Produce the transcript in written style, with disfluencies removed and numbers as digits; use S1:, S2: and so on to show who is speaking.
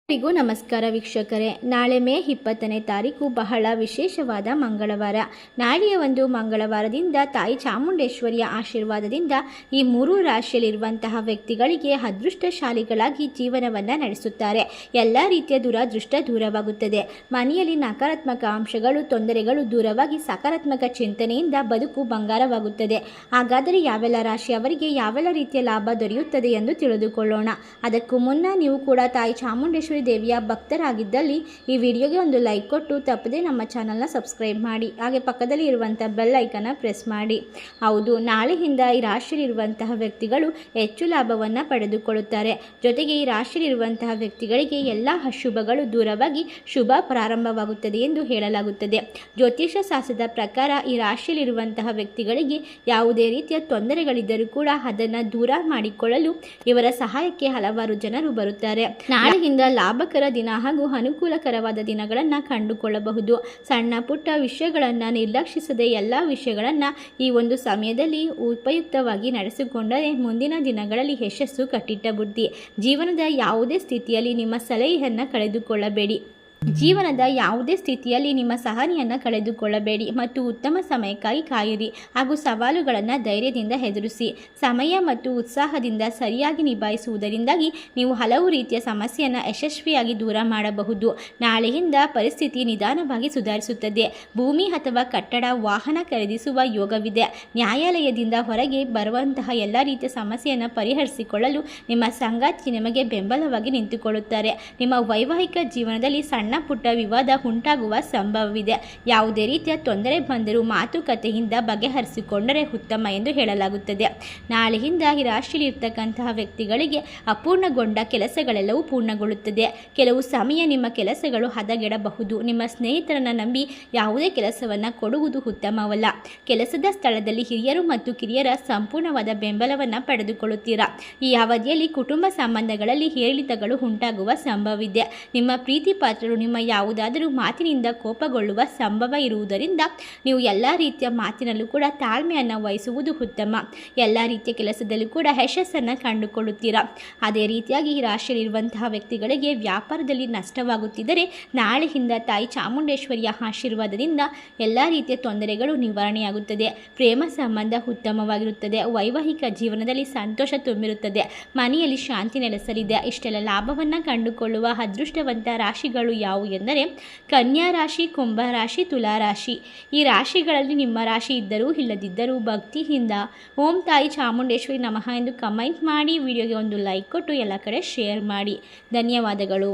S1: ಎಲ್ಲರಿಗೂ ನಮಸ್ಕಾರ ವೀಕ್ಷಕರೇ. ನಾಳೆ ಮೇ 20ನೇ ತಾರೀಕು ಬಹಳ ವಿಶೇಷವಾದ ಮಂಗಳವಾರ. ನಾಳೆಯ ಒಂದು ಮಂಗಳವಾರದಿಂದ ತಾಯಿ ಚಾಮುಂಡೇಶ್ವರಿಯ ಆಶೀರ್ವಾದದಿಂದ ಈ 3 ರಾಶಿಯಲ್ಲಿರುವಂತಹ ವ್ಯಕ್ತಿಗಳಿಗೆ ಅದೃಷ್ಟಶಾಲಿಗಳಾಗಿ ಜೀವನವನ್ನು ನಡೆಸುತ್ತಾರೆ. ಎಲ್ಲ ರೀತಿಯ ದುರಾದೃಷ್ಟ ದೂರವಾಗುತ್ತದೆ. ಮನೆಯಲ್ಲಿ ನಕಾರಾತ್ಮಕ ಅಂಶಗಳು, ತೊಂದರೆಗಳು ದೂರವಾಗಿ ಸಕಾರಾತ್ಮಕ ಚಿಂತನೆಯಿಂದ ಬದುಕು ಬಂಗಾರವಾಗುತ್ತದೆ. ಹಾಗಾದರೆ ಯಾವೆಲ್ಲ ರಾಶಿಯವರಿಗೆ ಯಾವೆಲ್ಲ ರೀತಿಯ ಲಾಭ ದೊರೆಯುತ್ತದೆ ಎಂದು ತಿಳಿದುಕೊಳ್ಳೋಣ. ಅದಕ್ಕೂ ಮುನ್ನ ನೀವು ಕೂಡ ತಾಯಿ ಚಾಮುಂಡೇಶ್ವರಿ ದೇವಿಯ ಭಕ್ತರಾಗಿದ್ದಲ್ಲಿ ಈ ವಿಡಿಯೋಗೆ ಒಂದು ಲೈಕ್ ಕೊಟ್ಟು ತಪ್ಪದೆ ನಮ್ಮ ಚಾನಲ್ನ ಸಬ್ಸ್ಕ್ರೈಬ್ ಮಾಡಿ, ಹಾಗೆ ಪಕ್ಕದಲ್ಲಿ ಇರುವಂಥ ಬೆಲ್ ಐಕನ್ನ ಪ್ರೆಸ್ ಮಾಡಿ. ಹೌದು, ನಾಳೆಯಿಂದ ಈ ರಾಶಿಯಲ್ಲಿರುವಂತಹ ವ್ಯಕ್ತಿಗಳು ಹೆಚ್ಚು ಲಾಭವನ್ನು ಪಡೆದುಕೊಳ್ಳುತ್ತಾರೆ. ಜೊತೆಗೆ ಈ ರಾಶಿಯಲ್ಲಿರುವಂತಹ ವ್ಯಕ್ತಿಗಳಿಗೆ ಎಲ್ಲ ಅಶುಭಗಳು ದೂರವಾಗಿ ಶುಭ ಪ್ರಾರಂಭವಾಗುತ್ತದೆ ಎಂದು ಹೇಳಲಾಗುತ್ತದೆ. ಜ್ಯೋತಿಷ ಶಾಸ್ತ್ರದ ಪ್ರಕಾರ ಈ ರಾಶಿಯಲ್ಲಿರುವಂತಹ ವ್ಯಕ್ತಿಗಳಿಗೆ ಯಾವುದೇ ರೀತಿಯ ತೊಂದರೆಗಳಿದ್ದರೂ ಕೂಡ ಅದನ್ನು ದೂರ ಮಾಡಿಕೊಳ್ಳಲು ಇವರ ಸಹಾಯಕ್ಕೆ ಹಲವಾರು ಜನರು ಬರುತ್ತಾರೆ. ನಾಳೆಯಿಂದ ಲಾಭಕರ ದಿನ ಹಾಗೂ ಅನುಕೂಲಕರವಾದ ದಿನಗಳನ್ನು ಕಂಡುಕೊಳ್ಳಬಹುದು. ಸಣ್ಣ ಪುಟ್ಟ ವಿಷಯಗಳನ್ನು ನಿರ್ಲಕ್ಷಿಸದೆ ಎಲ್ಲ ವಿಷಯಗಳನ್ನು ಈ ಒಂದು ಸಮಯದಲ್ಲಿ ಉಪಯುಕ್ತವಾಗಿ ನಡೆಸಿಕೊಂಡರೆ ಮುಂದಿನ ದಿನಗಳಲ್ಲಿ ಯಶಸ್ಸು ಕಟ್ಟಿಟ್ಟ ಬುದ್ಧಿ. ಜೀವನದ ಯಾವುದೇ ಸ್ಥಿತಿಯಲ್ಲಿ ನಿಮ್ಮ ಸಲಹೆಯನ್ನು ಕಳೆದುಕೊಳ್ಳಬೇಡಿ. ಜೀವನದ ಯಾವುದೇ ಸ್ಥಿತಿಯಲ್ಲಿ ನಿಮ್ಮ ಸಹನೆಯನ್ನು ಕಳೆದುಕೊಳ್ಳಬೇಡಿ ಮತ್ತು ಉತ್ತಮ ಸಮಯಕ್ಕಾಗಿ ಕಾಯಿರಿ ಹಾಗೂ ಸವಾಲುಗಳನ್ನು ಧೈರ್ಯದಿಂದ ಎದುರಿಸಿ. ಸಮಯ ಮತ್ತು ಉತ್ಸಾಹದಿಂದ ಸರಿಯಾಗಿ ನಿಭಾಯಿಸುವುದರಿಂದಾಗಿ ನೀವು ಹಲವು ರೀತಿಯ ಸಮಸ್ಯೆಯನ್ನು ಯಶಸ್ವಿಯಾಗಿ ದೂರ ಮಾಡಬಹುದು. ನಾಳೆಯಿಂದ ಪರಿಸ್ಥಿತಿ ನಿಧಾನವಾಗಿ ಸುಧಾರಿಸುತ್ತದೆ. ಭೂಮಿ ಅಥವಾ ಕಟ್ಟಡ, ವಾಹನ ಖರೀದಿಸುವ ಯೋಗವಿದೆ. ನ್ಯಾಯಾಲಯದಿಂದ ಹೊರಗೆ ಬರುವಂತಹ ಎಲ್ಲ ರೀತಿಯ ಸಮಸ್ಯೆಯನ್ನು ಪರಿಹರಿಸಿಕೊಳ್ಳಲು ನಿಮ್ಮ ಸಂಗಾತಿ ನಿಮಗೆ ಬೆಂಬಲವಾಗಿ ನಿಂತುಕೊಳ್ಳುತ್ತಾರೆ. ನಿಮ್ಮ ವೈವಾಹಿಕ ಜೀವನದಲ್ಲಿ ಸಣ್ಣ ಪುಟ್ಟ ವಿವಾದ ಉಂಟಾಗುವ ಸಂಭವವಿದೆ. ಯಾವುದೇ ರೀತಿಯ ತೊಂದರೆ ಬಂದರೂ ಮಾತುಕತೆಯಿಂದ ಬಗೆಹರಿಸಿಕೊಂಡರೆ ಉತ್ತಮ ಎಂದು ಹೇಳಲಾಗುತ್ತದೆ. ನಾಳೆಯಿಂದ ಈ ರಾಶಿಯಲ್ಲಿರ್ತಕ್ಕಂತಹ ವ್ಯಕ್ತಿಗಳಿಗೆ ಅಪೂರ್ಣಗೊಂಡ ಕೆಲಸಗಳೆಲ್ಲವೂ ಪೂರ್ಣಗೊಳ್ಳುತ್ತದೆ. ಕೆಲವು ಸಮಯ ನಿಮ್ಮ ಕೆಲಸಗಳು ಹದಗೆಡಬಹುದು. ನಿಮ್ಮ ಸ್ನೇಹಿತರನ್ನು ನಂಬಿ ಯಾವುದೇ ಕೆಲಸವನ್ನು ಕೊಡುವುದು ಉತ್ತಮವಲ್ಲ. ಕೆಲಸದ ಸ್ಥಳದಲ್ಲಿ ಹಿರಿಯರು ಮತ್ತು ಕಿರಿಯರ ಸಂಪೂರ್ಣವಾದ ಬೆಂಬಲವನ್ನು ಪಡೆದುಕೊಳ್ಳುತ್ತೀರಾ. ಈ ಅವಧಿಯಲ್ಲಿ ಕುಟುಂಬ ಸಂಬಂಧಗಳಲ್ಲಿ ಏರಿಳಿತಗಳು ಉಂಟಾಗುವ ಸಂಭವವಿದೆ. ನಿಮ್ಮ ಪ್ರೀತಿ ಪಾತ್ರರು ನಿಮ್ಮ ಯಾವುದಾದರೂ ಮಾತಿನಿಂದ ಕೋಪಗೊಳ್ಳುವ ಸಂಭವ ಇರುವುದರಿಂದ ನೀವು ಎಲ್ಲ ರೀತಿಯ ಮಾತಿನಲ್ಲೂ ಕೂಡ ತಾಳ್ಮೆಯನ್ನು ವಹಿಸುವುದು ಉತ್ತಮ. ಎಲ್ಲ ರೀತಿಯ ಕೆಲಸದಲ್ಲೂ ಕೂಡ ಯಶಸ್ಸನ್ನು ಕಂಡುಕೊಳ್ಳುತ್ತೀರಾ. ಅದೇ ರೀತಿಯಾಗಿ ಈ ರಾಶಿಯಲ್ಲಿರುವಂತಹ ವ್ಯಕ್ತಿಗಳಿಗೆ ವ್ಯಾಪಾರದಲ್ಲಿ ನಷ್ಟವಾಗುತ್ತಿದ್ದರೆ ನಾಳೆಯಿಂದ ತಾಯಿ ಚಾಮುಂಡೇಶ್ವರಿಯ ಆಶೀರ್ವಾದದಿಂದ ಎಲ್ಲ ರೀತಿಯ ತೊಂದರೆಗಳು ನಿವಾರಣೆಯಾಗುತ್ತದೆ. ಪ್ರೇಮ ಸಂಬಂಧ ಉತ್ತಮವಾಗಿರುತ್ತದೆ. ವೈವಾಹಿಕ ಜೀವನದಲ್ಲಿ ಸಂತೋಷ ತುಂಬಿರುತ್ತದೆ. ಮನೆಯಲ್ಲಿ ಶಾಂತಿ ನೆಲೆಸಲಿದೆ. ಇಷ್ಟೆಲ್ಲ ಲಾಭವನ್ನು ಕಂಡುಕೊಳ್ಳುವ ಅದೃಷ್ಟವಂತ ರಾಶಿಗಳು ಯಾವುವು ಎಂದರೆ ಕನ್ಯಾ ರಾಶಿ, ಕುಂಭ ರಾಶಿ, ತುಲಾ ರಾಶಿ. ಈ ರಾಶಿಗಳಲ್ಲಿ ನಿಮ್ಮ ರಾಶಿ ಇದ್ದರೂ ಇಲ್ಲದಿದ್ದರೂ ಭಕ್ತಿಯಿಂದ ಓಂ ತಾಯಿ ಚಾಮುಂಡೇಶ್ವರಿ ನಮಃ ಎಂದು ಕಮೆಂಟ್ ಮಾಡಿ, ವಿಡಿಯೋಗೆ ಒಂದು ಲೈಕ್ ಕೊಟ್ಟು ಎಲ್ಲ ಕಡೆ ಶೇರ್ ಮಾಡಿ. ಧನ್ಯವಾದಗಳು.